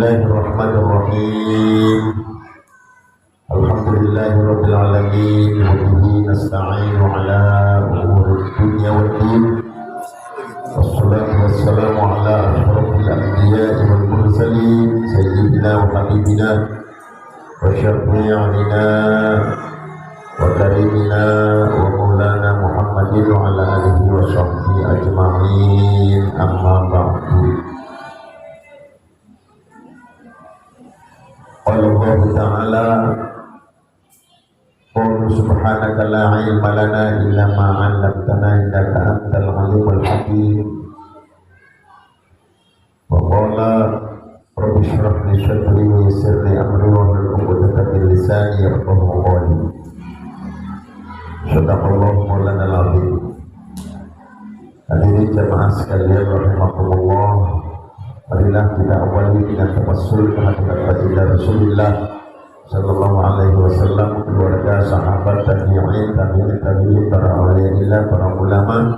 Bismillahirrahmanirrahim. Alhamdulillahirabbil alamin wa bihi nasta'inu ala umuri dunya waddin. Wassalatu wassalamu ala asyrafil anbiya'i wal mursalin sayyidina wa habibina wa syafi'ina wa karimina wa maulana Muhammadin wa ala alihi wa sahbihi ajma'in. Amma ba'du. Allah Ta'ala qul subhanaka la ilma lana illa ma 'allamtana innaka antal alimul hakim. Wa qala rabbi shrah li sadri wa yassir li amri wa hlul 'uqdatam min lisani yafqahu qawli. Sadaqallahu maulana al-'azim. Hadirin jamaah sekalian rahimakumullah, marilah kita awali dengan tawassul kehadirat baginda Rasulullah sallallahu alaihi wasallam, keluarga, sahabat, tabi'in, tabi'in, para awliya, para ulama,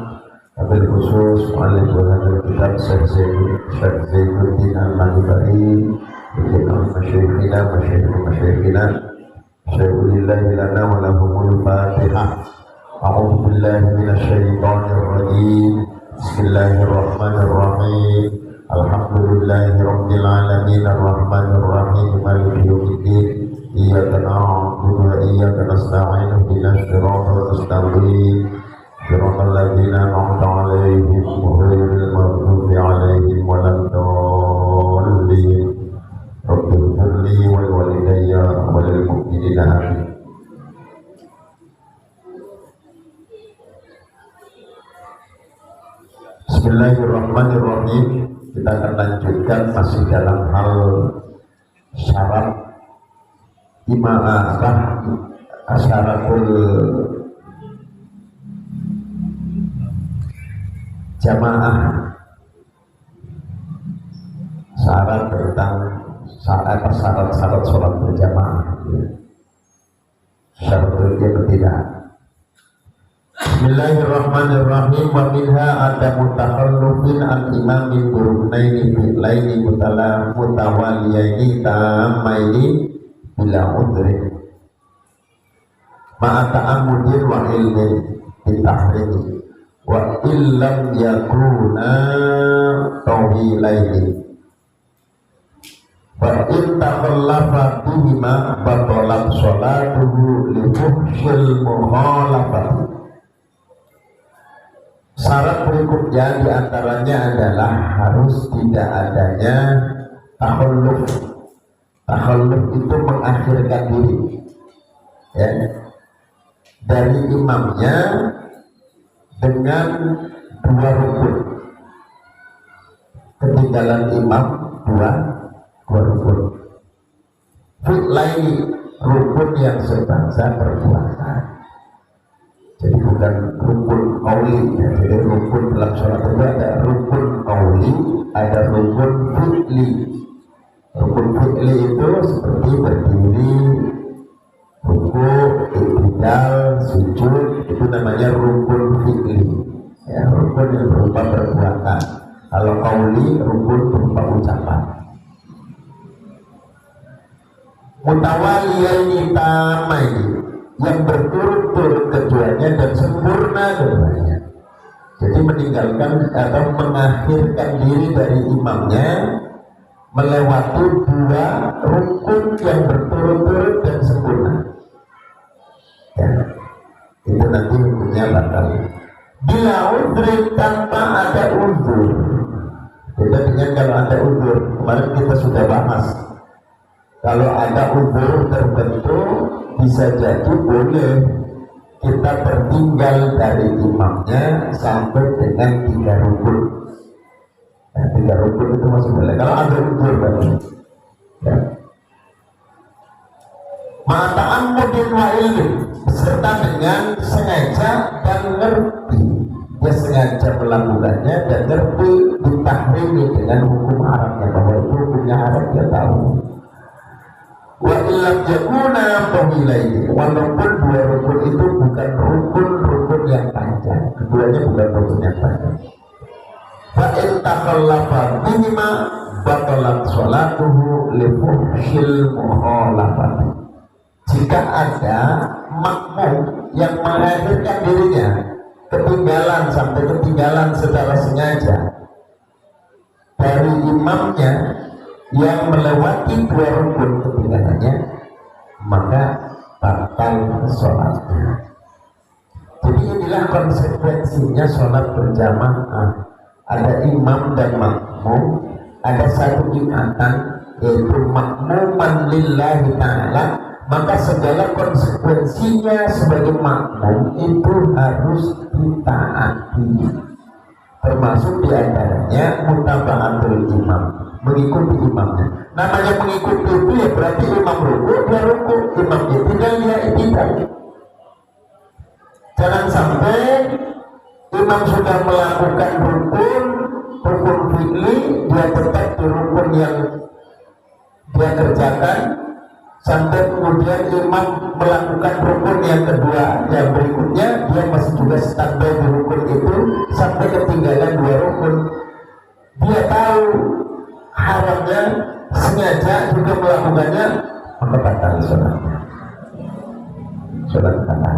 wabil khusus mu'allif hadal kitab Syekh Zainuddin Al-Mahibari, bikin masyayikhina syai'ulillahi lana wa lahumul fatihah. A'udhu billahi minasyaitonir rajim. Bismillahirrahmanirrahim. Alhamdulillahi rabbil alamin arrahmanir rahim maliki yaumiddin. Iyyaka na'budu wa iyyaka nasta'in ihdinas siratal mustaqim siratal ladzina an'amta 'alaihim ghairil maghdubi 'alaihim waladdallin. Rabbighfir li wa liwalidayya wa lil mu'minina amin. Bismillahirrahmanirrahim. Kita akan lanjutkan masih dalam hal syarat asyaratul jamaah, syarat tentang syarat sholat berjamaah, syaratnya tidak. Bismillahirrahmanirrahim. Wa minha adamu takhallufin an imamin buruknaini bi'laini mutawaliyaini ta'amaini bila udrin ma'a ta'amudin wa ilmin bitahrini wa illam yakuna tawilaini wa in takhallafa bihima batalat sholatuhu li fuhshil mukhalafati. Syarat berikutnya diantaranya adalah harus tidak adanya takhalluf. Takhalluf itu mengakhirkan diri, ya, dari imamnya dengan dua rukun. Ketinggalan imam dua rukun. Fi'laini, rukun yang sebangsa perbuatan. Jadi bukan rukun qauli, ya. Jadi rukun dalam sholat itu ada rukun qauli, ada rukun fi'li. Rukun fi'li itu seperti berdiri, ruku, i'tidal, sujud, itu namanya rukun fi'li, ya, rukun yang berupa perbuatan. Kalau qauli, rukun berupa ucapan. Mutawaliyaini ta'amaini, yang berturut-turut keduanya dan sempurna keduanya. Jadi meninggalkan atau mengakhirkan diri dari imamnya melewati dua rukun yang berturut-turut dan sempurna, ya, itu nanti hukumnya batal. Bila udhrin, tanpa ada udhur. Beda dengan kalau ada udhur. Kemarin kita sudah bahas, kalau ada udhur tertentu bisa jadi boleh kita tertinggal dari imamnya sampai dengan 3 rukun. Ya, 3 rukun itu masih boleh kalau ada udzur tadi. Ya. Ma'ata'an mudin wa ilmi, beserta dengan sengaja dan ngerti. Dia sengaja melakukannya dan ngerti ditahrimi dengan hukum Arabnya, bahwa itu hukumnya Arab, dia tahu. Wa illam yakuna tawilaini, walaupun 2 rukun itu bukan rukun yang panjang, keduanya bukan rukun yang panjang. Fa in takhallafa minima batalat sholatuhu li fuhshil mukhalafati. Jika ada makmum yang mengakhirkan dirinya ketinggalan sampai ketinggalan secara sengaja dari imamnya yang melewati 2 rukun ketinggalannya, maka batal sholatnya. Jadi inilah konsekuensinya sholat berjamaah. Ada imam dan makmum, ada satu ikatan, yaitu makmuman lillahi ta'ala, maka segala konsekuensinya sebagai makmum itu harus ditaati, termasuk diantaranya mutaba'atul imam, mengikuti imamnya. Namanya mengikuti itu ya berarti imam ruku, dia ruku, imamnya tinggal dia tidak. Jangan sampai imam sudah melakukan rukun fi'li, dia tetap di rukun yang dia kerjakan, sampai kemudian imam melakukan rukun yang kedua yang berikutnya, dia masih juga standby di rukun itu sampai ketinggalan 2 rukun. Dia tahu haramnya, sengaja juga melakukannya, maka batal sholatnya. Sholat batal.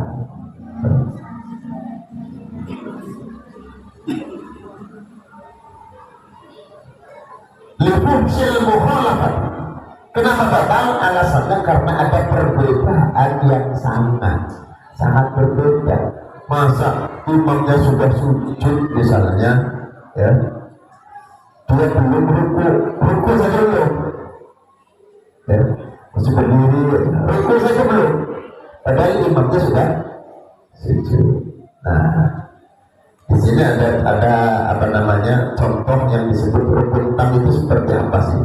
Lifuhshil mukhalafat. Kenapa batal? Alasannya karena ada perbedaan yang sangat berbeda. Masa imamnya sudah sujud misalnya, ya, dia belum ruku saja belum, ya, masih berdiri, ruku saja belum, padahal imamnya sudah sujud. Nah, di sini ada apa namanya contoh yang disebut rukun tam itu seperti apa sih?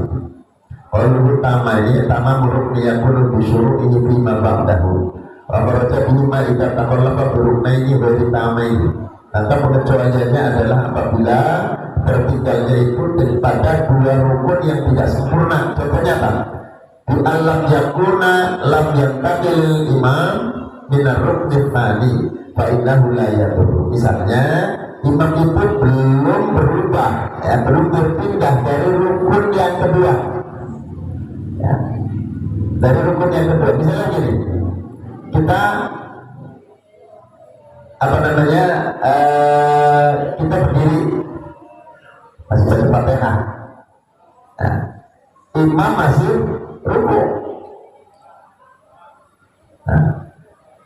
Kalau rukun utama ini, pertama rukun disuruh ini lima ba'dahu. Raja bima ida takollaka berukna ini beri utama ini. Maka pengecualiannya adalah apabila tertinggalnya itu daripada 2 rukun yang tidak sempurna. Contohnya apa? Di alam yakuna lam yantakil imam minar rukni tsani fa innahu la yadur. Misalnya imam itu belum berubah, ya, belum berpindah dari rukun yang kedua, ya, dari rukun yang kedua. Misalnya gini, kita apa namanya kita berdiri masih baca Fatihah, nah, imam masih ruku. Nah,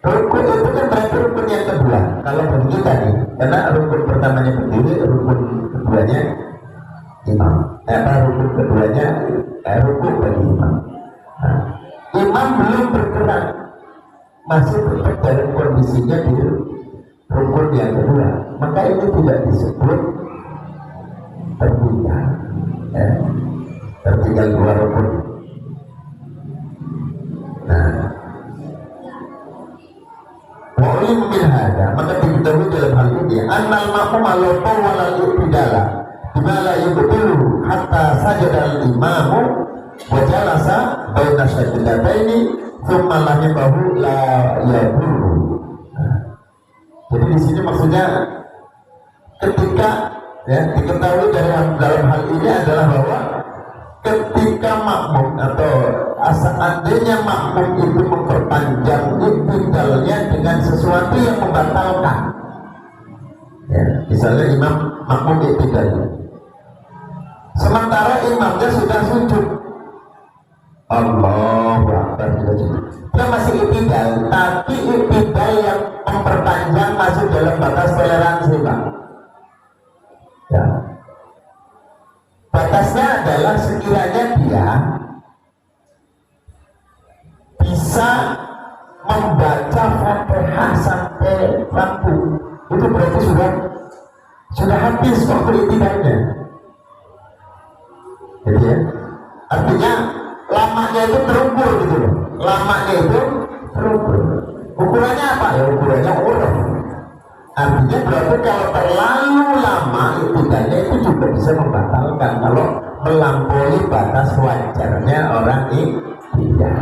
rukun itu kan berarti rukun yang kedua. Kalau berdiri tadi, karena rukun pertamanya berdiri, rukun keduanya imam. Rukun keduanya rukun bagi imam. Nah, imam belum bergerak, masih tetap dalam kondisinya di rukun yang kedua. Maka ini tidak disebut tertinggal. Tertinggal 2 rukun. Nah, wa'ulim min hada, maka diketahui dalam hal ini annal ma'mum alawta walal ibtidala dimala yubtilu hatta sajadal imamu wa jalasa baina sajadataini thumma lahibahu la yadurru. Jadi di sini maksudnya ketika, ya, diketahui dalam hal ini adalah bahwa ketika makmum atau seandainya makmum itu memperpanjang ibtidalnya dengan sesuatu yang membatalkan, ya, misalnya imam makmum ibtidal, sementara imamnya sudah sujud, Allahu Akbar, dia masih ibtidal, tapi ibtidal yang memperpanjang masuk dalam batas toleransi, Pak. Ya. Batasnya adalah sekiranya dia bisa membaca Fatihah sampai lampu, itu berarti sudah habis waktu ibtidalnya. Jadi, ya, artinya lamanya itu terukur gitu loh. Lamanya itu terukur. Ukurannya apa? Ya ukurannya uruf. Artinya berarti kalau terlalu lama ibtidalnya itu juga bisa membatalkan kalau melampaui batas wajarnya orang ibtidal.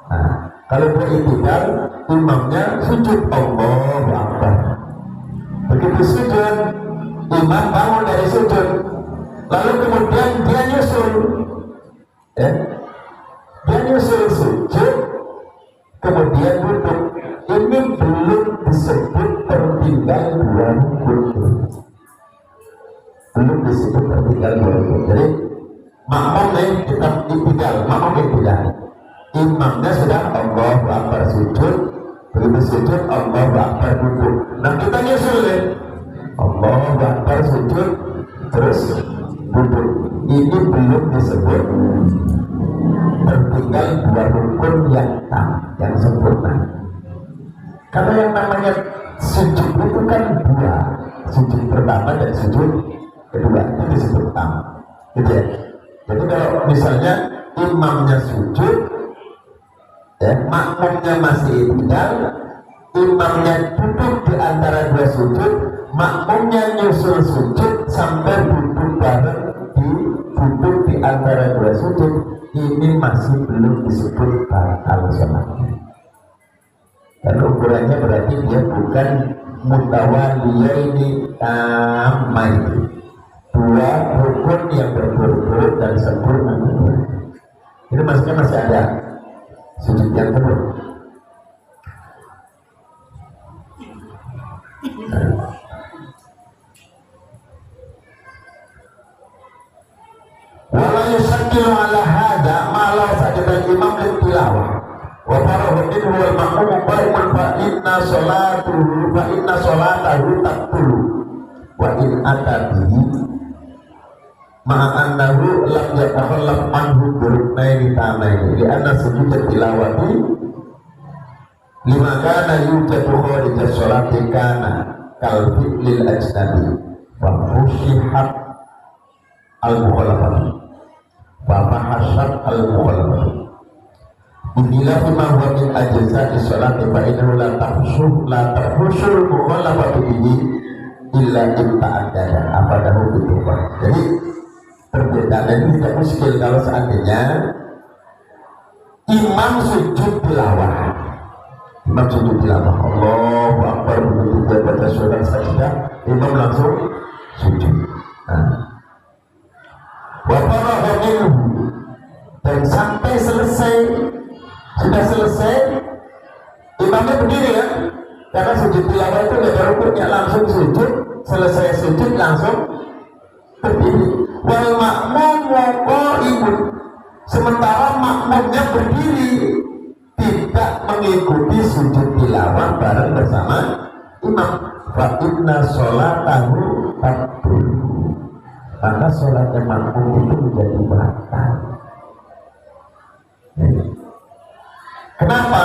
Nah, kalau beritidal imamnya sujud, Allahu Akbar. Begitu sujud, imam bangun dari sujud, lalu kemudian dia nyusul, ya, dia nyusul sujud, kemudian duduk. Ini belum disebut tertinggal dua rukun, belum disebut tertinggal dua rukun. Jadi makmum tetap iktidal, makmum iktidal. Imamnya sudah Allahu Akbar sujud, begitu sujud Allahu Akbar duduk. Nah kita nyusul ya, Allahu Akbar sujud terus duduk. Ini belum disebut tertinggal dua rukun yang tam, yang sempurna. Karena yang namanya sujud itu kan dua, sujud pertama dan sujud kedua itu disebut tam, gitu ya. Jadi kalau misalnya imamnya sujud, ya, makmumnya masih iktidal, imamnya duduk di antara dua sujud, makmumnya nyusul sujud sampai duduk bareng duduk di antara dua sujud, ini masih belum disebut batal sholatnya. Dan ukurannya berarti dia bukan mutawaliyaini tamai, dua rukun yang berturut-turut dan sempurna. Ini maksudnya masih ada sujud yang kedua. Wala yusakkilu ala hada ma'ala sajadal imam lil-tilawah wa farahu minhu wal ma'mum qaimun fa inna salatahu tabtulu wa in atabihi ma'annahu lam yatakhallaf anhu biruknaini tamaini li anna sujud tilawati lima kana yujadu kharija sholati kana kal fi'lil ajnabi wa fushihat al-mukhalafah wa mahasat al-mukhalafah. Inilah ma huwa min ajza'i sholati fa innahu la tahsul mukhalafah bihi illa imta'addada abadahu bitubah. Jadi perbedaan ini tidak muskil kalau seandainya imam sujud tilawah, imam sujud tilawah, Allahu Akbar, begitu dia baca surat sajdah, imam langsung sujud. Wa faragha minhu, dan sampai selesai, sudah selesai, imamnya berdiri ya, karena sujud tilawah itu nggak ada rukunnya, langsung sujud, selesai sujud langsung berdiri. Wal makmum qaimun, sementara makmumnya berdiri, tidak mengikuti sujud tilawah bareng bersama imam. Fa inna sholatahu tabtul, maka sholatnya makmum itu menjadi batal. Kenapa?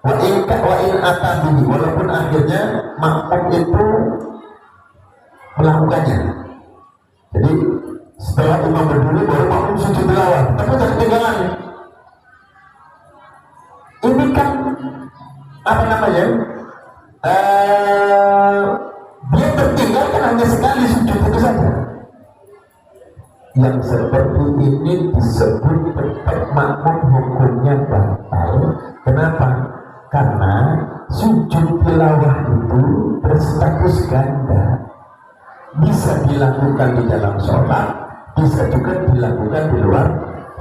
Wa in atabihi, walaupun akhirnya makmum itu melakukannya. Jadi setelah imam berdiri baru makmum sujud tilawah, tapi tidak ketinggalan. Ini kan apa namanya? Dia tertinggal kan hanya sekali sujud itu saja. Yang seperti ini disebut tetap makmum hukumnya batal. Kenapa? Karena sujud tilawah itu berstatus ganda. Bisa dilakukan di dalam sholat, bisa juga dilakukan di luar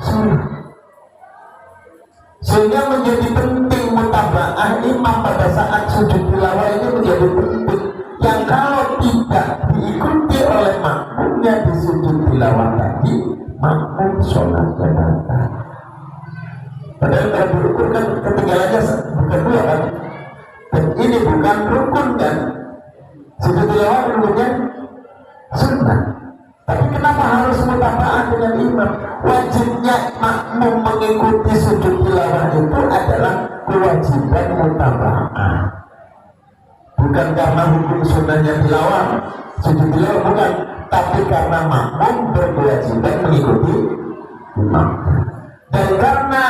sholat. Sehingga menjadi penting mutaba'ah imam pada saat sujud tilawah ini menjadi penting. Yang kalau tidak diikuti oleh makmumnya di sujud tilawah tadi, makmum sholatnya batal. Padahal kalau berukun kan ketinggalannya bukan dua kan, dan ini bukan rukun kan. Sujud tilawah rukunnya sunnah. Tapi kenapa harus mutaba'ah dengan imam? Wajibnya makmum mengikuti sujud tilawah itu adalah kewajiban mutaba'ah, bukan karena hukum sunnahnya tilawah, sujud tilawah bukan, tapi karena makmum berkewajiban mengikuti imam. Dan karena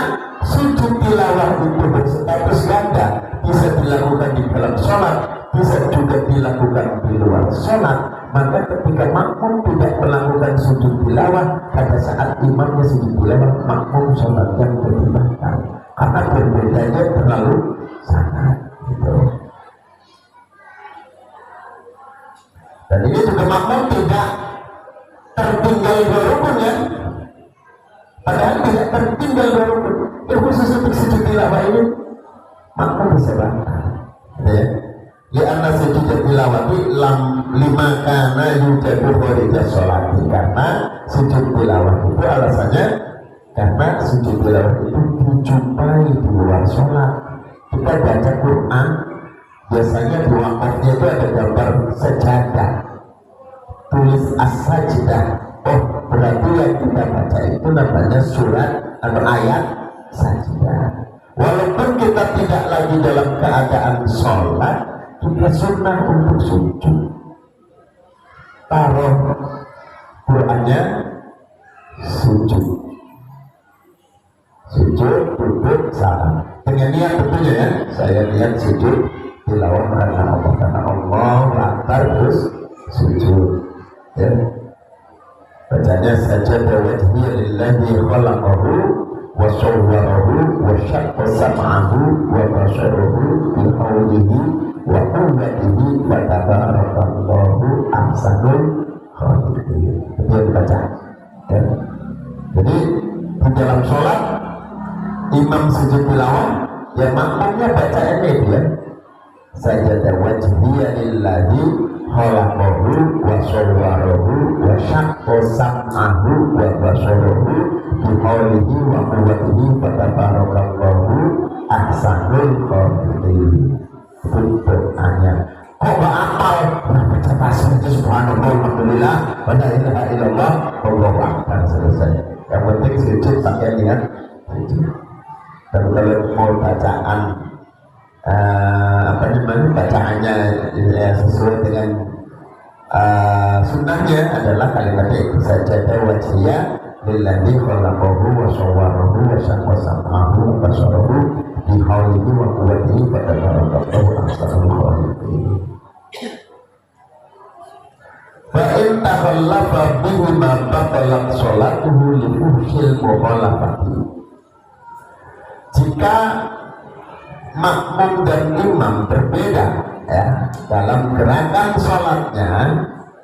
sujud tilawah itu berstatus ganda, bisa dilakukan di dalam sholat, bisa juga dilakukan di luar sholat, maka ketika makmum tidak melakukan sujud tilawah pada saat imamnya sujud tilawah, makmum sholatnya menjadi batal karena berbedanya terlalu sangat gitu. Dan ini juga makmum tidak tertinggal 2 rukun ya. Padahal tidak tertinggal 2 rukun. Khusus untuk sujud tilawah ini makmum bisa bantah. Ya. Lianna sujud tilawati lima kana yujadu kharija sholati, karena sujud tilawah itu alasannya karena sujud tilawah itu dijumpai di luar sholat. Kita baca Quran biasanya di wakafnya itu ada gambar sejadah, tulis as-sajdah. Oh, berarti yang kita baca itu namanya surat atau ayat sajdah. Walaupun kita tidak lagi dalam keadaan sholat, kita sunnah untuk sujud. Taruh Qurannya, sujud, duduk, salam. Dengan niat tentunya ya, saya niat sujud tilawah karena Allah Akbar, terus sujud. Ya. Bacanya saja wajhi lillahi khalaqahu wa sawwarahu wa syaqqa sam'ahu wa basarahu bi hawlihi wa quwwatihi wa tabarakallahu ahsanul khaliqin. Itu dibaca. Ya. Jadi di dalam sholat imam sujud tilawah, ya makmumnya baca ini dia. Sajada wajhiya lillahi khalaqahu wa sawwarahu wa syaqqa sam'ahu wa basarahu bi hawlihi wa quwwatihi wa tabarakallahu ahsanul khaliqin. Itu doanya. Kok gak apal? Baca tasbih itu subhanallah, alhamdulillah, wa la ilaha illallah, wallahu akbar, selesai. Yang penting sujud sampai niat sujud. Dan kalau mau bacaan bacaannya ya, sesuai dengan sunnahnya adalah kalimat itu saja, wajhiya lillahi khalaqahu wa sawwarahu wa syaqqa sam'ahu wa basarahu bi hawlihi wa quwwatihi wa tabarakallahu ahsanul khaliqin. Fa in takhallafa bihi ma batalat sholatuhu li fuhshil mukhalafati. Jika makmum dan imam berbeda ya dalam gerakan sholatnya,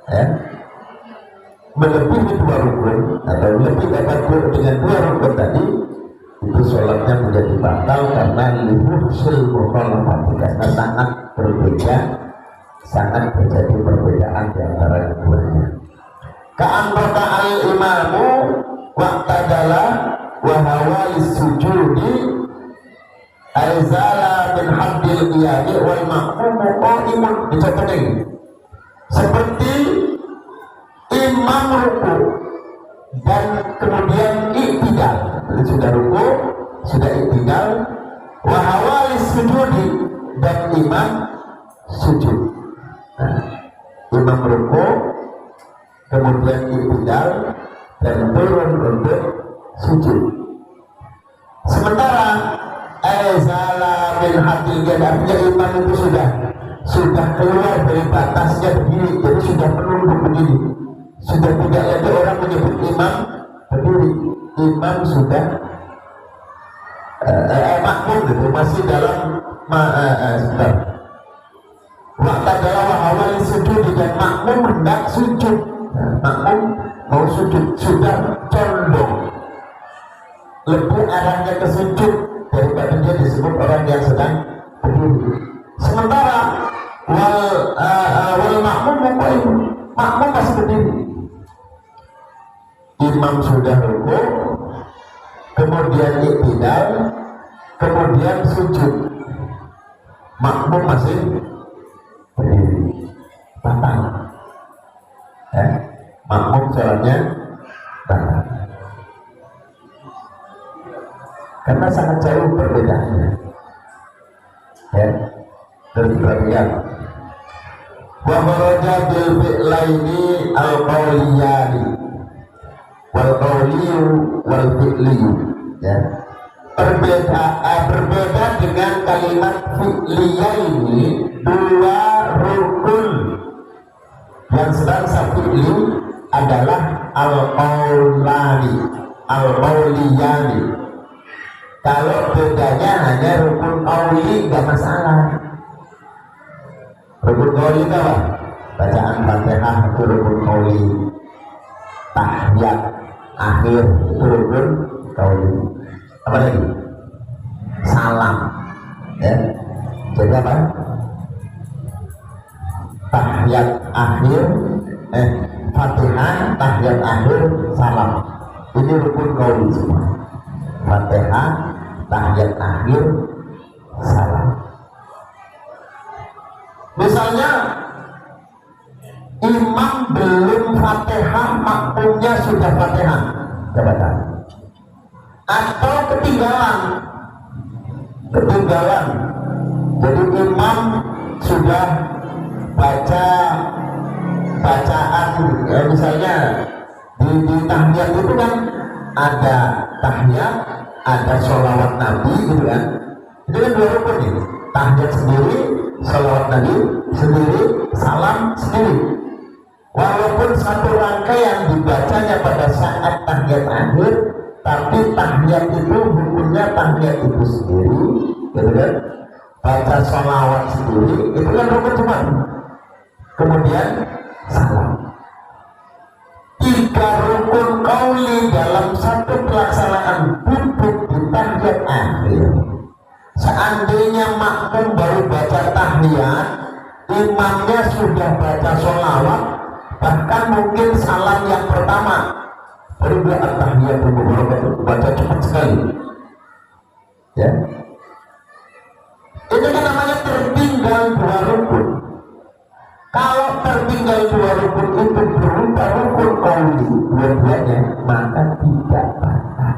ya, melebihi 2 rukun atau lebih dapat dengan 2 rukun tadi, itu sholatnya menjadi batal karena limuhsil mukhalafati, karena sangat terjadi perbedaan di antara keduanya. Ka'anraka al-imamu wa'tadala wa hawalis sujudi aizala min haddil qiyami wal ma'mumu qa'imun. Dicontohkan ini seperti imam ruku dan kemudian i'tidal. Jadi sudah ruku, sudah i'tidal, wa hawalis sujudi, dan imam sujud. Nah, imam ruku kemudian i'tidal dan turun untuk sujud. Sementara azala min haddil qiyam, artinya imam itu sudah keluar dari batasnya berdiri, jadi sudah menunduk begini, sudah tidak lagi orang menyebut imam berdiri, imam sudah makmum gitu, masih dalam sebentar. Waktu adalah awal sujud, dan makmum hendak sujud. Makmum mau sujud, sudah condong lebih arahnya ke sujud daripada dia disebut orang yang sedang berdiri. Sementara wal makmum makmum masih berdiri. Imam sudah ruku, kemudian i'tidal, kemudian sujud, makmum masih berdiri, batal. Makmum sholatnya batal karena sangat jauh perbedaannya. Terus perhatikan, wa kharaja bil fi'laini al-qawliyani wal qawliyu wal fi'liyu. Berbeda dengan kalimat fi'liyaini, 2 rukun. Yang sedang fi'li adalah al-qawlani, al-qawliyani. Kalau bedanya hanya rukun qawli, nggak masalah. Rukun qawli itu apa? Bacaan Fatihah itu rukun qawli. tahiyat akhir itu rukun qauli. Apa lagi? Salam, ya. Jadi apa? Tahiyat akhir, Fatihah, tahiyat akhir, salam. Ini rukun qauli semua. Fatihah, tahiyat akhir, salam. Misalnya imam belum Fatihah, makmumnya sudah Fatihah, jabatan. Atau ketinggalan. Jadi imam sudah baca bacaan, misalnya di tahiyat itu kan ada tahiyat, ada sholawat Nabi gitu kan. Itu kan dua rukun nih. Tahiyat sendiri, sholawat Nabi sendiri, salam sendiri. Walaupun satu rangkaian dibacanya pada saat tahiyat akhir, tapi tahiyat itu hukumnya tahiyat itu sendiri, gitu kan? Baca sholawat sendiri, itu kan rukun cuma. Kemudian salam. 3 rukun qauli dalam satu pelaksanaan duduk di tahiyat akhir. Seandainya makmum baru baca tahiyat, imamnya sudah baca sholawat, bahkan mungkin salam yang pertama, baru dia at-tahiyat baca cepat sekali, ya. Ini kan namanya tertinggal 2 rukun. Kalau tertinggal 2 rukun itu berupa rukun qauli dua-duanya, maka tidak batal.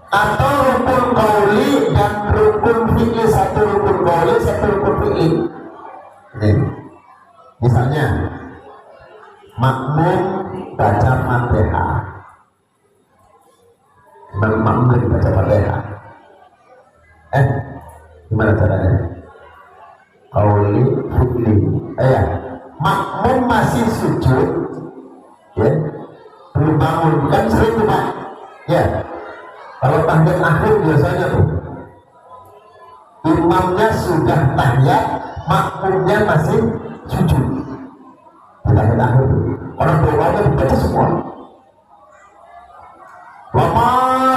Atau rukun qauli dan rukun fi'li, satu rukun qauli, satu rukun fi'li. Nih, misalnya makmum baca Fatihah, makmum baca Fatihah, gimana caranya? Qauli fi'li, makmum masih sujud, ya, belum bangun, kan sering tuh Pak, ya. Kalau tahiyat akhir biasanya tuh imamnya sudah tahiyat, makmumnya masih sujud. Tahiyat akhir orang doanya dibaca semua. Lama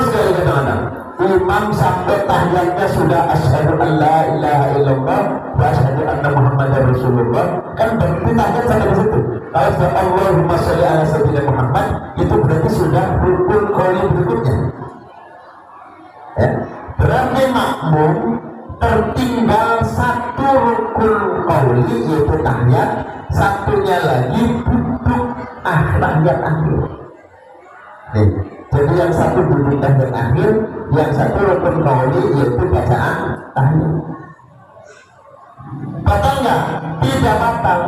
sekali kadang-kadang imam sampai tahiyatnya sudah asyhadu an la ilaha illallah wa asyhadu anna muhammadar rasulullah, kan berarti tahiyat sampai di situ. Kalau sudah Allahumma sholli ala sayyidina Muhammad, itu berarti sudah rukun qauli berikutnya. Ya, berarti makmum tertinggal satu rukun qauli yaitu tahiyat, satunya lagi duduk tahiyat akhir. Nih, jadi yang satu duduk tahiyat akhir, yang satu rukun qauli yaitu bacaan tahiyat. Batal nggak? Tidak batal,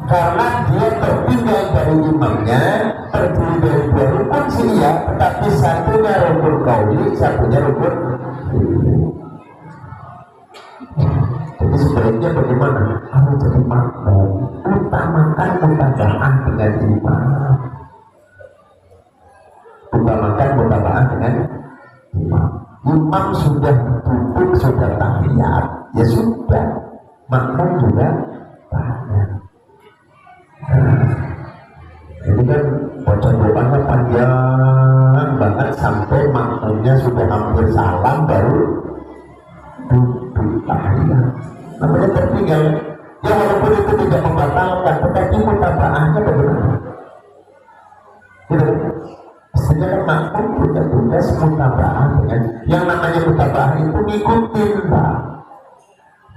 karena dia tertinggal dari imamnya, terdiri dari 2 rukun sih ya, tetapi satunya rukun qauli, satunya rukun. Jadi sebaiknya bagaimana? Kalau jadi makmum, utamakan mutaba'ah dengan imam. Utamakan mutaba'ah dengan imam. Imam sudah duduk, sudah tahiyat, ya sudah, makmum juga tahiyat. Ini kan baca doanya panjang banget sampai makmumnya sudah hampir salam baru duduk tahiyat. Namanya tertinggal. Ya walaupun itu tidak membatalkan, tetapi mutaba'ahnya bagaimana? Gitu. Sehingga kan makmum punya tugas mutaba'ah dengan yang namanya mutaba'ah itu ngikutin Pak.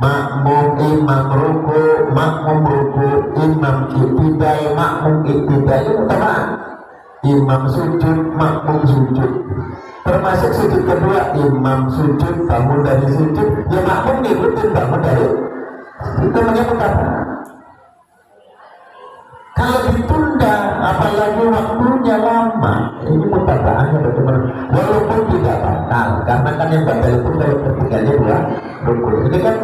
Makmum imam ruku, makmum ruku, imam iktidal, makmum iktidal, itu mutaba'ah. Imam sujud, makmum sujud. Termasuk sujud kedua, imam sujud, bangun dari sujud, ya makmum ngikutin bangun dari itu, namanya mutaba'ah. Kalau ditunda, apalagi waktunya lama, ini mutaba'ahnya bagaimana? Walaupun tidak batal, karena kan yang batal itu kalau ketiganya 2 rukun. Ini kan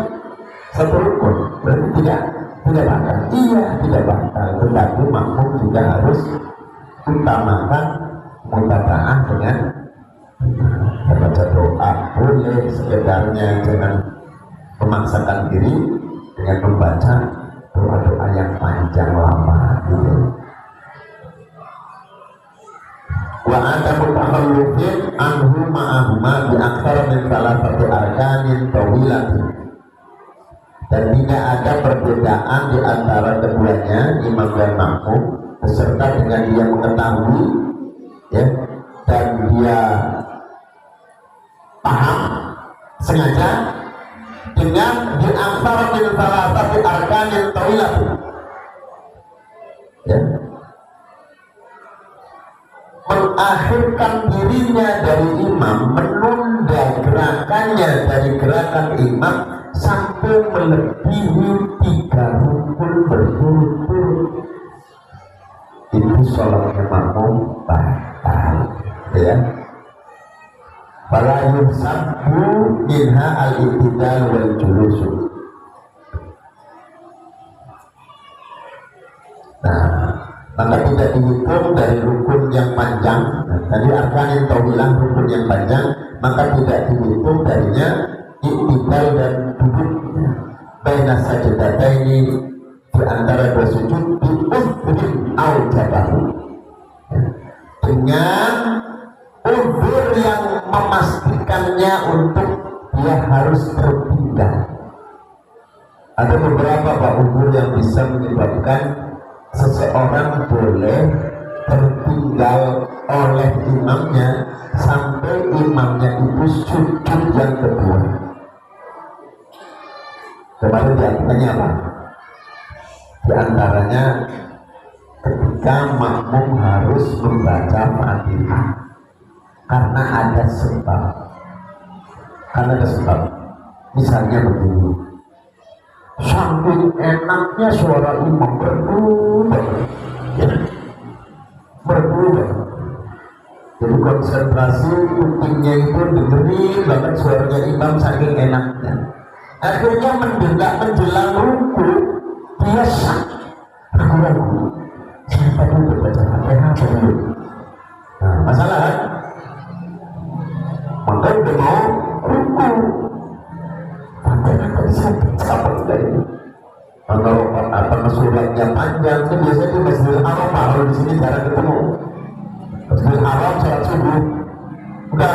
satu rukun, berarti tidak batal. Iya, tidak batal, tetapi makmum juga harus utamakan mutaba'ah dengan membaca doa. Boleh sekedarnya, jangan memaksakan diri dengan membaca doa-doa yang panjang lama. Wa adamu tahallufin anhu ma'ahuma bi aktsara min salasati arkanin tawilatin, dan tidak ada perbedaan di antara keduanya, imam dan makmum, beserta dengan dia mengetahui ya, dan dia paham sengaja dengan di antara min salasati arkanin tawilatin ya, mengakhirkan dirinya dari imam, menunda gerakannya dari gerakan imam sampai melebihi 3 rukun berturut-turut, itu sholatnya makmum batal ya. Fala yusabbu minha al-i'tidal wal julus. Nah, maka tidak dihitung dari rukun yang panjang. Nah, tadi arkanin tawilah rukun yang panjang, maka tidak dihitung darinya i'tidal dan duduknya baina sajdataini, di antara 2 sujud, di uzrin au jabahu, dengan uzur yang memastikannya untuk dia harus tertinggal. Ada beberapa uzur yang bisa menyebabkan seseorang boleh tertinggal oleh imamnya sampai imamnya itu sujud yang kedua. Kemarin diantaranya apa? Diantaranya ketika makmum harus membaca Fatihah karena ada sebab. Misalnya begini, saking enaknya suara imam berubah, jadi konsentrasi kupingnya itu dengerin banget suaranya imam saking enaknya. Akhirnya menjelang ruku dia ragu-ragu, siapa dulu baca Fatihah dulu. Nah, masalah kan? Maka udah mau ruku, Fatihah kok bisa sampai dari kalau apa suratnya panjang itu biasanya di Masjidil Haram, kalau di sini jarang ketemu. Masjidil Haram sholat subuh udah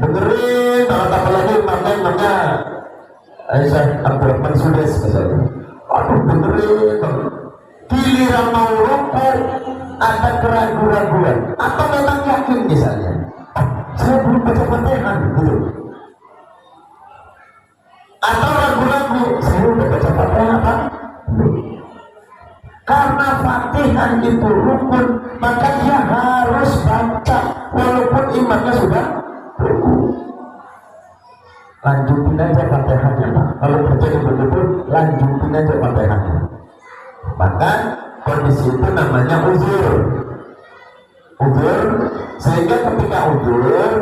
dengerin, apalagi imamnya Aisyah Abdurrahman Sudes misalnya, aduh dengerin, giliran mau ruku ada keraguan-raguan atau memang yakin misalnya saya belum baca Fatihah gitu, atau ragu-ragu saya udah baca Fatihah apa? Karena Fatihah itu rukun, maka dia harus baca walaupun imamnya sudah ruku. Lanjutin aja Fatihahnya Pak. Kalau terjadi begitu, lanjutin aja Fatihahnya. Maka kondisi itu namanya uzur, sehingga ketika uzur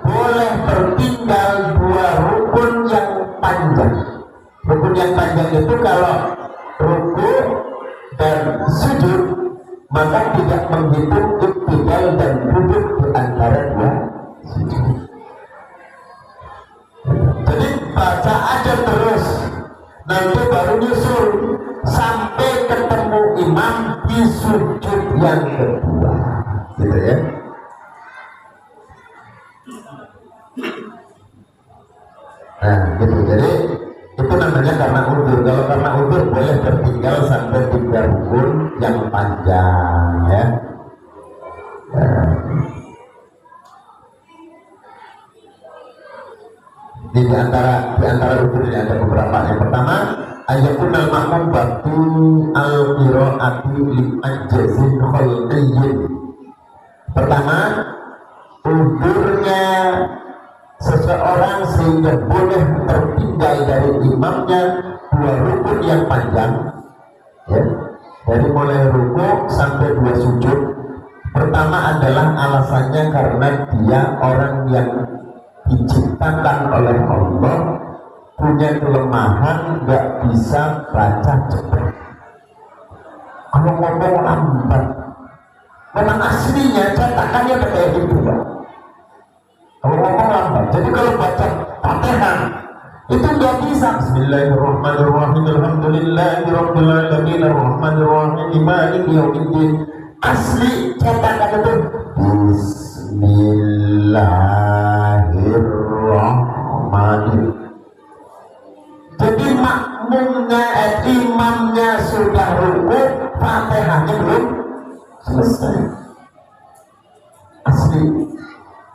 boleh tertinggal 2 rukun yang panjang. Rukun yang panjang itu kalau ruku dan sujud, maka tidak menghitung i'tidal dan duduk di antara 2 sujud. Jadi baca aja terus, nanti baru nyusul sampai ketemu imam di sujud yang kedua, gitu ya. Nah, gitu. Jadi itu namanya karena uzur. Kalau karena uzur boleh tertinggal sampai 3 rukun yang panjang, ya. Nah. Di antara uzur ini ada beberapa. Yang pertama, ayakunal makmum batu al-qiraati li-ajzin khalqiyyin. Pertama, uzurnya seseorang sehingga boleh tertinggal dari imamnya 2 rukun yang panjang, ya, dari mulai ruku sampai 2 sujud. Pertama adalah alasannya karena dia orang yang diciptakan oleh Allah punya kelemahan, nggak bisa baca cepat. Kalau ngomong lambat, memang aslinya cetakannya kayak gitu, Pak. Kalau ngomong lambat, jadi kalau baca Fatihah Itu nggak bisa. Bismillahirrahmanirrahim. Alhamdulillahirabbil alamin arrahmanirrahim maliki yaumiddin. Asli cetakan itu Bismillahirrahmanirrahim. Jadi makmumnya, imamnya sudah rukuk, Fatihahnya belum selesai. Asli.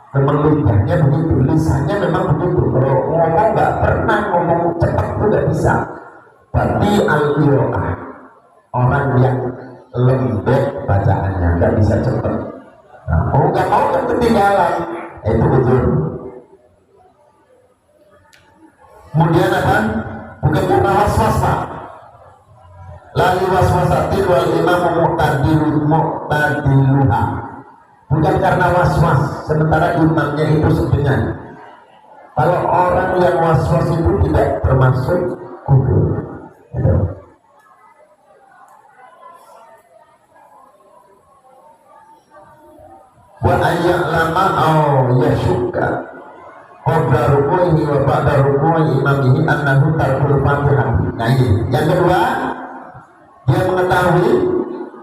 Memang lidahnya begitu, lisannya memang begitu. Kalau ngomong nggak pernah ngomong cepat itu nggak bisa. Berarti al-qiraah, orang yang lembek bacaannya, nggak bisa cepat. Nah, nggak mau kan ketinggalan, itu betul. Kemudian apa? Bukan karena waswasa. Lalu waswasatin wal imamu mu'tadiluha. Bukan karena waswas, sementara imamnya itu sedengan. Kalau orang yang waswas itu tidak termasuk kufur. Gitu. Wa ayya'lama yashukka qabla ruku'ihi wa ba'da ruku'i imamihi annahu tarkul fatihah. Nah ini. Yang kedua, dia mengetahui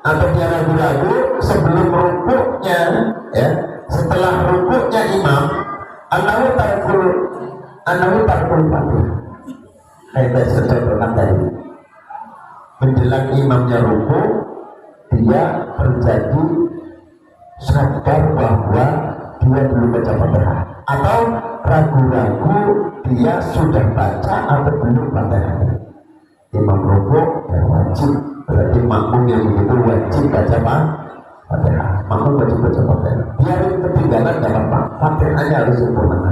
atau dia ragu-ragu sebelum rukuknya, ya, setelah rukuknya imam, annahu tarkul fatihah. Kayak saya contohkan tadi, menjelang imamnya rukuk, dia terjadi sadar bahwa dia belum baca Fatihah, atau ragu-ragu dia sudah baca atau belum Fatihah. Imam rukuk dan wajib, berarti makmum yang begitu wajib baca Fatihah. Makmum wajib baca Fatihah. Dia ketinggalan dalam Fatihahnya harus sempurna.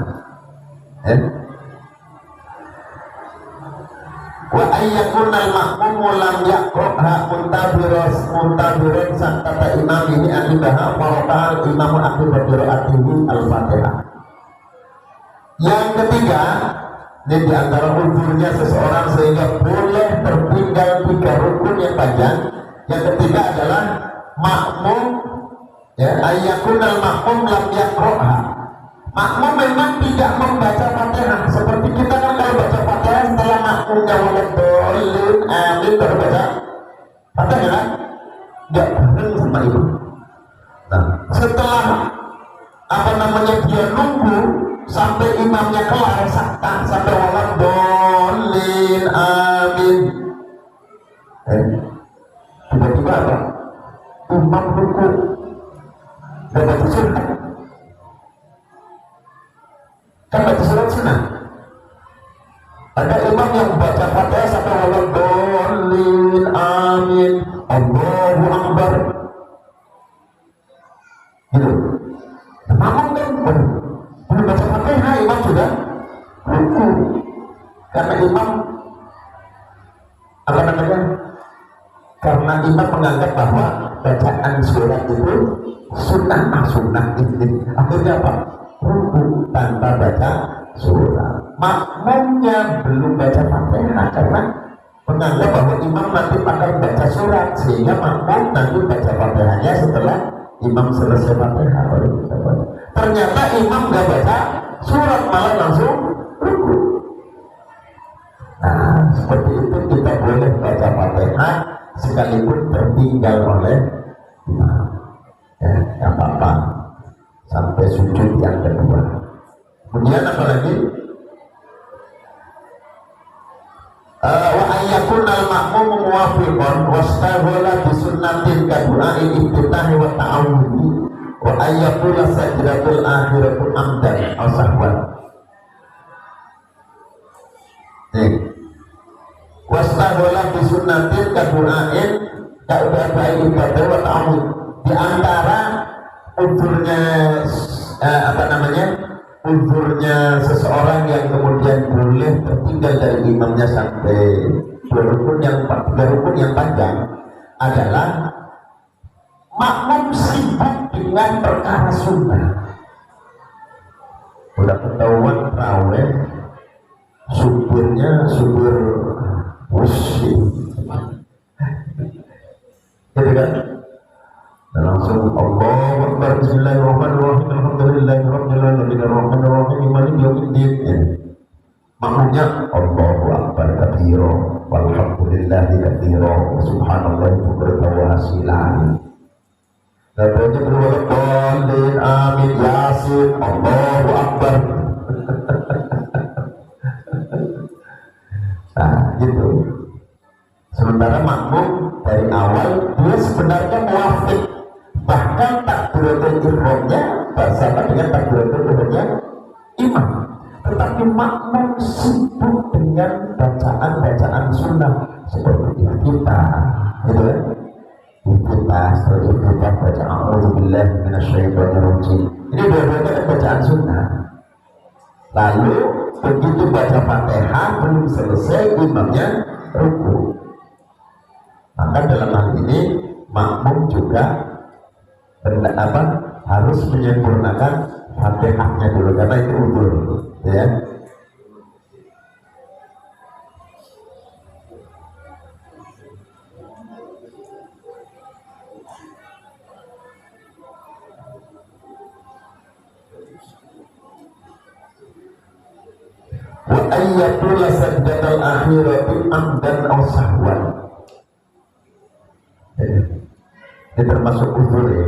Wa ayyakunal makmumu lam yaqra'ha muntabiran kata imam ini akibaha fa'al imamu akibat qira'atihi al-Fatihah. Yang ketiga, ini diantara uzurnya seseorang sehingga boleh tertinggal 3 rukun yang panjang. Yang ketiga adalah makmum, ya, ayyakunal makmum lam yaqra'ha. Makmum memang tidak membaca Fatihah. Seperti kita kan kalau baca Fatihah setelah makmumnya waladhdallin amin baru baca Fatihah kan? Nggak bareng sama itu. Nah, setelah dia nunggu sampai imamnya kelar sakta sampai waladhdallin amin. Tiba-tiba apa? Imam ruku dan baca surat. Kan baca surat sunnah. Ada imam yang baca Fatihah sampai waladhdallin amin Allahu Akbar. Gitu. Makmum kan belum baca Fatihah, imam sudah ruku. Karena imam karena imam menganggap bahwa bacaan surat itu sunnah ini. Akhirnya apa? Ruku tanpa baca surat. Makmumnya belum baca Fatihah karena menganggap bahwa imam nanti akan baca surat, sehingga makmum nanti baca Fatihahnya setelah imam selesai Fatihah. Ternyata imam nggak baca surat, malah langsung ruku. Nah, seperti itu kita boleh baca Fatihah sekalipun tertinggal oleh imam. Ya, apa-apa sampai sujud yang kedua. Kemudian apa lagi? Wa ayyakunal makmum muwafiqan wastaghala bi sunnatin kadu'a'i iftitahi wa ta'awudi wa ayyakula sajdatul akhiratu amdan aw sahwan. Wastaghala bi sunnatin kadu'a'i iftitahi wa ta'awudi. Di antara uzurnya seseorang yang kemudian boleh tertinggal dari imamnya sampai 3 rukun yang panjang adalah makmum sibuk dengan perkara sunnah. Udah ketahuan raweh, supir musik, gitu kan? Dan langsung Allahu Akbar, bismillahirrahmanirrahim, alhamdulillahirabbil alamin arrahmanirrahim maliki yaumiddin. Makmumnya masuk Allahu Akbar. Nah gitu. Sementara makmum dari awal dia sebenarnya muafik, bahkan takbiratul ihramnya bersama dengan takbiratul ihramnya imam, tetapi makmum sibuk dengan bacaan-bacaan sunnah seperti kita, gitu ya. Kita setelah kita baca A'udzubillahi minasyaitonirrajim. Ini dua-duanya bacaan sunnah. Lalu begitu baca Fatihah belum selesai imamnya ruku. Maka dalam hal ini makmum juga harus menyempurnakan Fatihahnya dulu karena itu udur, ya. Wa ayyatula sajdatal akhirati amdan aw sahwan. Ini termasuk uzur ya.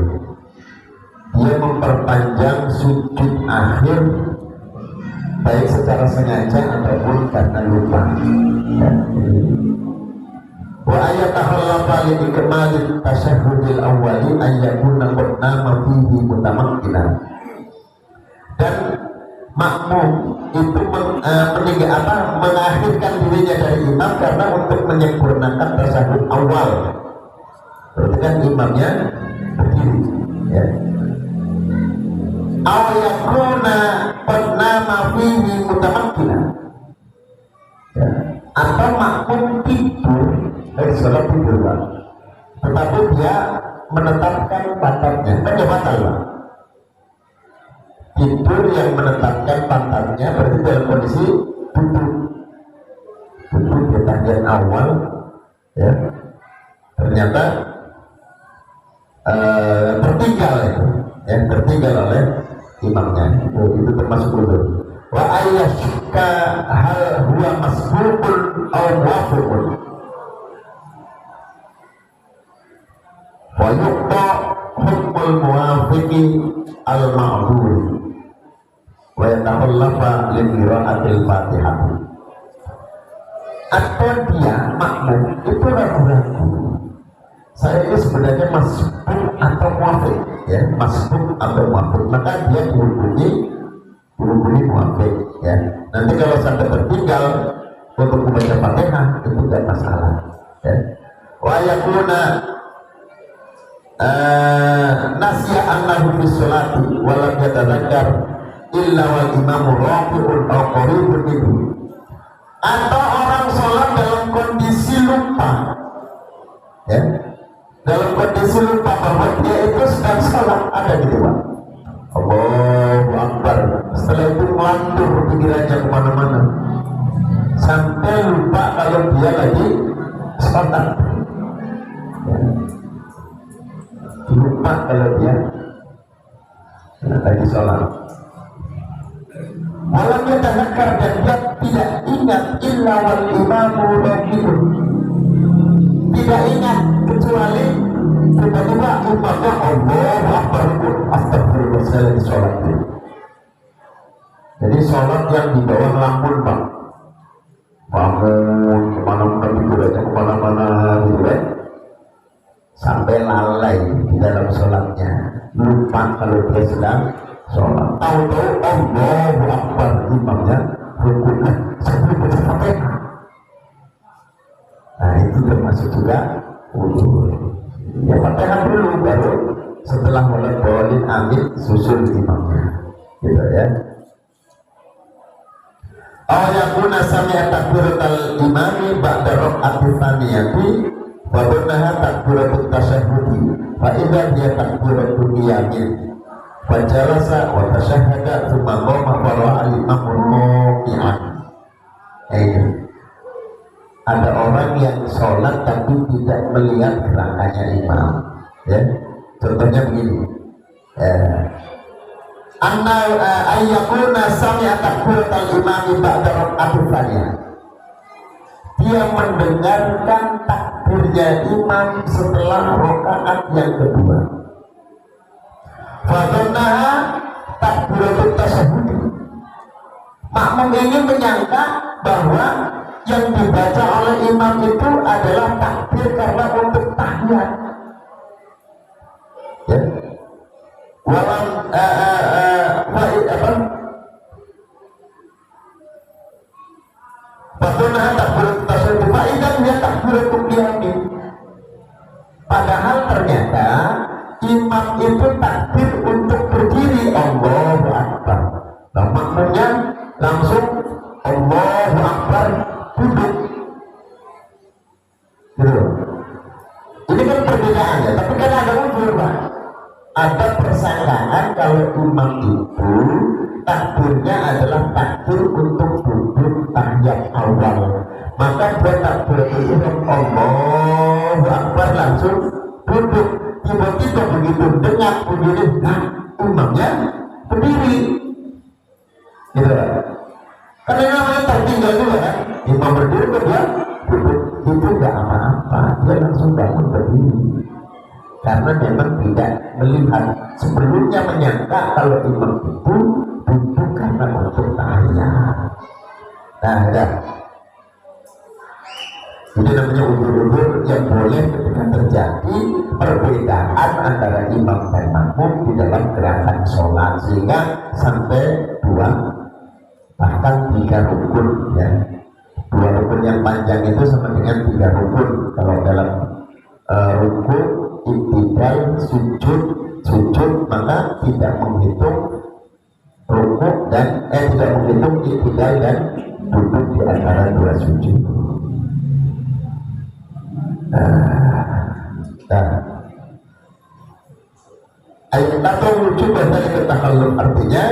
Dia memperpanjang sujud akhir baik secara sengaja ataupun karena lupa. Wa ayatahallafa li ikmalil tasyahhudil awwali ayyakuna qad nama fihi mutamakkinan. Dan makmum itu mengakhirkan dirinya dari imam karena untuk menyempurnakan tasyahud awal. Berarti kan imamnya berdiri, ya. Awayakuna bernama fihi mutamakkinan, ya. Atau makmum tidur dari sholat tidur, Pak. Tetapi dia menetapkan pantatnya, kan ya batal, Pak. Tidur yang menetapkan pantatnya berarti dalam kondisi duduk di tahiyat awal, ya. Ternyata tertinggal oleh imamnya, itu termasuk udzur. Wa ayyashka hal huwa masbuqun aw muwafiqun wa yuqta hukmul muwafiqi al ma'dhuri wa yatahallafa li qira'atil Fatihah. Atau dia makmum itu ragu-ragu, saya ini sebenarnya masbuk atau muafik, ya, masbuk atau muafik, maka dia dihubungi muafik, ya. Nanti kalau sampai tertinggal untuk membaca Fatihah itu tidak masalah, ya. Wa yakuna nasya annahu fi sholati wa lam yatadzakkar illa wal imamu rafi'un aw qaribun minhu. Atau orang sholat dalam kondisi lupa, ya, dalam kondisi lupa bahwa dia itu sedang sholat, ada gitu, Pak. Allahu Akbar. Setelah itu melantur pikirannya kemana-mana sampai lupa kalau dia lagi sholat, ya. Lupa kalau dia lagi sholat. Malam dia tadzakkar dan dia tidak ingat illa wal imamu rafi'un, tidak ingat kecuali tiba-tiba umpamanya Allahu Akbar, astagfirullah, saya lagi sholat. Jadi sholat yang di bawah lampun, Pak, bangun kemana-mana, tidur aja kemana-mana gitu kan, sampai lalai di dalam sholatnya, lupa kalau dia sedang sholat. Tahu-tahu Allahu Akbar, imamnya rukun sebelum baca Fatihah. Nah itu termasuk juga udzur. Ya Fatihah dulu, baru setelah mulai bawalin amin susul imamnya, gitu ya. Awayakuna sami'a takbiratal imami ba'da raq'ati tsaniyati wa dhannaha takbiratul tasyahhudi fa idza hiya takbiratul qiyamin fa jalasa wa tasyahhada tsumma qama wa ra'a al-imamu raqi'an. Ada orang yang sholat tapi tidak melihat gerakannya imam, ya. Contohnya begini, ayyakuna sami'a takbiratal imami ba'da raq'ati tsaniyah. Dia mendengarkan takbirnya imam setelah rakaat yang kedua. Fadhannaha takbiratul takbiratul tasyahud. Makmum ini menyangka bahwa yang dibaca oleh imam itu adalah takbir karena untuk tahiyat. Ya. Walam Bagaimana takbiratul tasyahud? Fa'idah dia takbiratul qiyamin. Padahal ternyata imam itu takbir untuk berdiri, Allahu Akbar. Nah, makmumnya langsung Allahu Akbar duduk. Gitu. Ini kan perbedaannya, tapi kan ada unsur, Pak. Ada persangkaan kalau imam itu takbirnya adalah takbir untuk duduk tahiyat awal. Maka dia takbiratul ihram Allahu Akbar langsung duduk. Tiba-tiba begitu dengar bunyi, nah imamnya berdiri. Gitu. Karena namanya tertinggal juga kan, imam berdiri dia duduk, itu gak apa-apa, dia langsung bangun berdiri. Karena memang tidak melihat, sebelumnya menyangka kalau imam itu duduk karena untuk tahiyat. Nah, ya. Ini namanya udur-udur yang boleh ketika terjadi perbedaan antara imam dan makmum di dalam gerakan sholat, sehingga sampai 2 bahkan 3 rukun, ya. 2 rukun yang panjang itu sama dengan 3 rukun. Kalau dalam rukun, iktidal, sujud, maka tidak menghitung rukun dan tidak menghitung iktidal dan duduk di antara 2 sujud. Ayat atau wujud dari ketakalluf artinya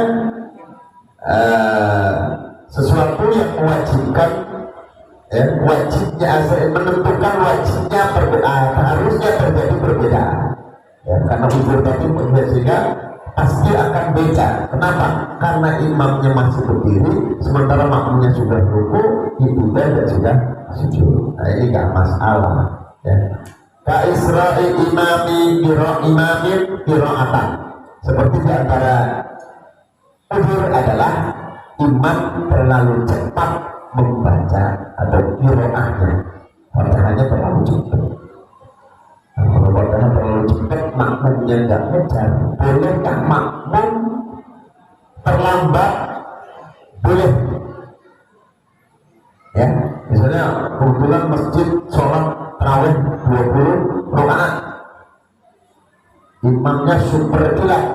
sesuatu yang mewajibkan, ya, wajibnya menentukan wajibnya harusnya terjadi perbedaan, ya, karena unsur tadi sehingga pasti akan beda. Kenapa? Karena imamnya masih berdiri sementara makmumnya sudah ruku, itu dan sudah sujud. Nah, ini gak masalah, ya. Ka isra'i imamin qira'atan. Seperti di antara udzur adalah imam terlalu cepat membaca atau qira'ahnya, bacanya terlalu cepat. Nah, kalau bacanya terlalu cepat, makmumnya nggak ngejar. Bolehkah makmum terlambat? Boleh. Ya, misalnya kebetulan masjid sholat tarawih 20 rakaat, imamnya super kilat,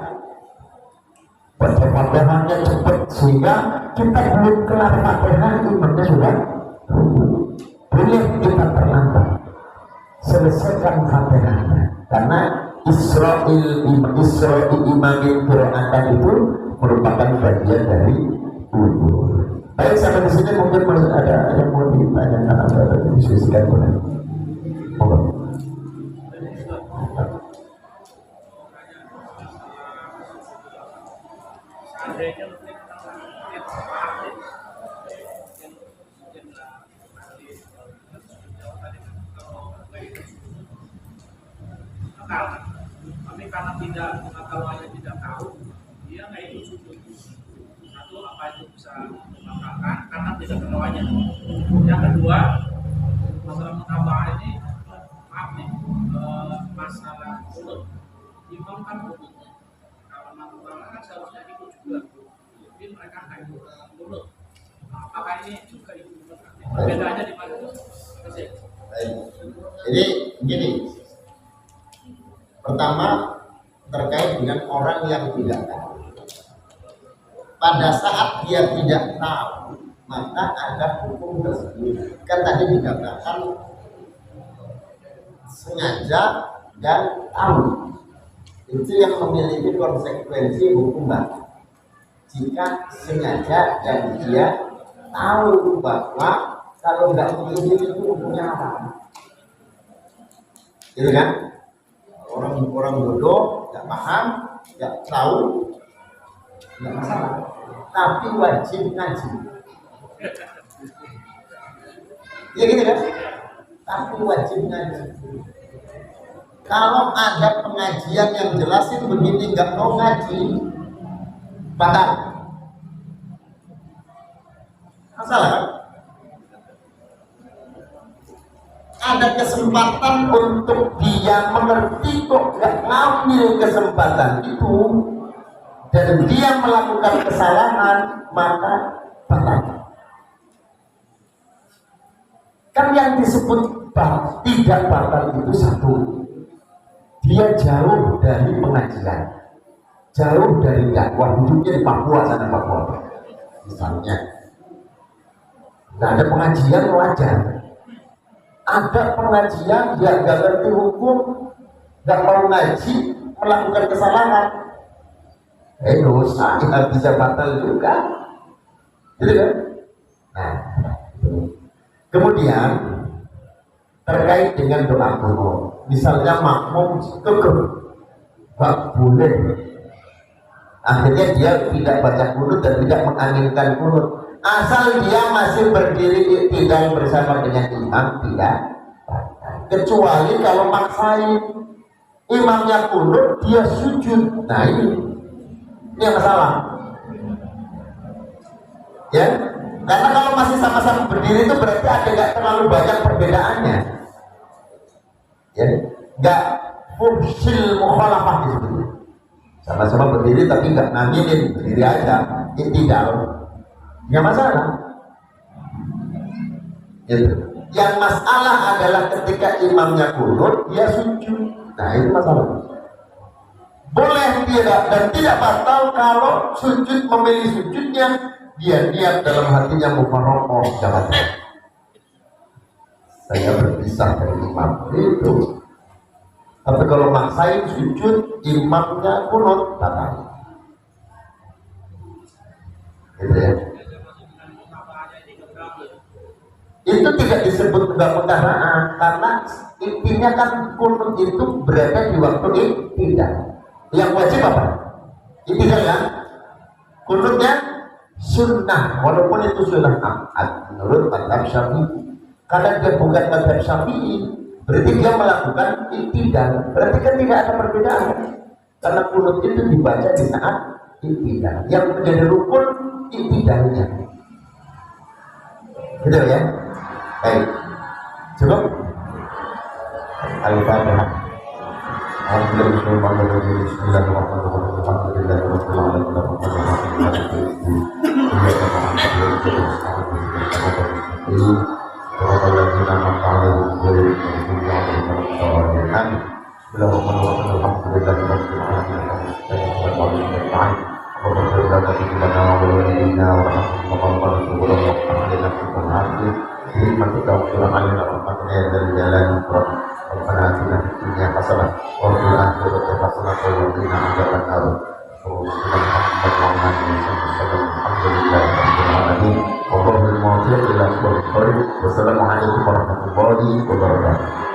baca fatihahnya cepat sehingga kita belum kelar fatihah imamnya sudah boleh kita terlambat, selesaikan fatihahnya, karena Isra'i imamin qira'atan itu merupakan bagian dari wudu. Baik, sampai di sini mungkin ada yang mau ditanyakan atau didiskusikan, boleh. Tapi karena tidak pengetahuannya tidak tahu, dia nggak ikut sujud. Satu, apa itu bisa membatalkan karena tidak pengetahuannya. Yang kedua, masalah menambah ini, maaf nih, masalah mulut. Imam kan mulut. Kalau menambah kan seharusnya ikut juga. Tapi mereka nggak ikut mulut. Apakah ini juga ikut mulut? Perbedaannya di mana? Baik. Jadi begini. Pertama, terkait dengan orang yang tidak tahu. Pada saat dia tidak tahu, maka ada hukum tersebut. Kan tadi dikatakan sengaja dan tahu. Itu yang memiliki konsekuensi hukum batal. Jika sengaja dan dia tahu bahwa kalau nggak begini itu hukumnya apa? Gitu kan? Orang bodoh, nggak paham, nggak tahu, nggak masalah. Tapi wajib ngaji. Ya gitu kan? Tapi wajib ngaji. Kalau ada pengajian yang jelasin begini nggak mau ngaji, batal. Masalah kan? Ada kesempatan untuk dia mengerti kok nggak ngambil kesempatan itu dan dia melakukan kesalahan, maka batal. Kan yang disebut tidak batal itu satu, dia jauh dari pengajian, jauh dari dakwah, hidupnya di Papua sana, Papua misalnya. Nah, ada pengajian wajar, ada pengajian dia nggak ngerti hukum, nggak mau ngaji, melakukan kesalahan, dosa nggak bisa batal juga, gitu kan? Nah, kemudian terkait dengan doa kunut, misalnya makmum kekeh, nggak boleh, akhirnya dia tidak baca kunut dan tidak mengaminkan kunut, asal dia masih berdiri tidak bersama dengan imam, tidak, kecuali kalau maksain imamnya kunut dia sujud. Nah ini yang masalah ya, karena kalau masih sama-sama berdiri itu berarti ada nggak terlalu banyak perbedaannya ya, nggak fusil mukhalafah disebutnya, sama-sama berdiri tapi nggak ngaminin, berdiri aja, tidak, nggak masalah gitu. Yang masalah adalah ketika imamnya kunut dia sujud. Nah itu masalah. Boleh tidak dan tidak batal kalau sujud, memilih sujudnya dia niat dalam hatinya mufaroqah, jangan saya berpisah dari imam itu. Tapi kalau maksain sujud imamnya kunut, batal gitu ya. Itu tidak disebut mudah-mudahan karena intinya kan kunut itu berada di waktu tidak. Yang wajib apa? Intinya kan kunutnya sunnah, walaupun itu sunnah abad menurut mazhab Syafi'i. Karena dia bukan mazhab Syafi'i, berarti dia melakukan iktidal, berarti kan tidak ada perbedaan. Karena kunut itu dibaca di saat iktidal, yang menjadi rukun iktidalnya. Gitu ya. Baik, cukup. Al-Fatihah. ربنا آتنا في الدنيا حسنة وفي الآخرة حسنة وقنا عذاب النار. الحمد لله رب العالمين والله الموفق إلى أفضل الخير. والسلام عليكم ورحمة الله وبركاته.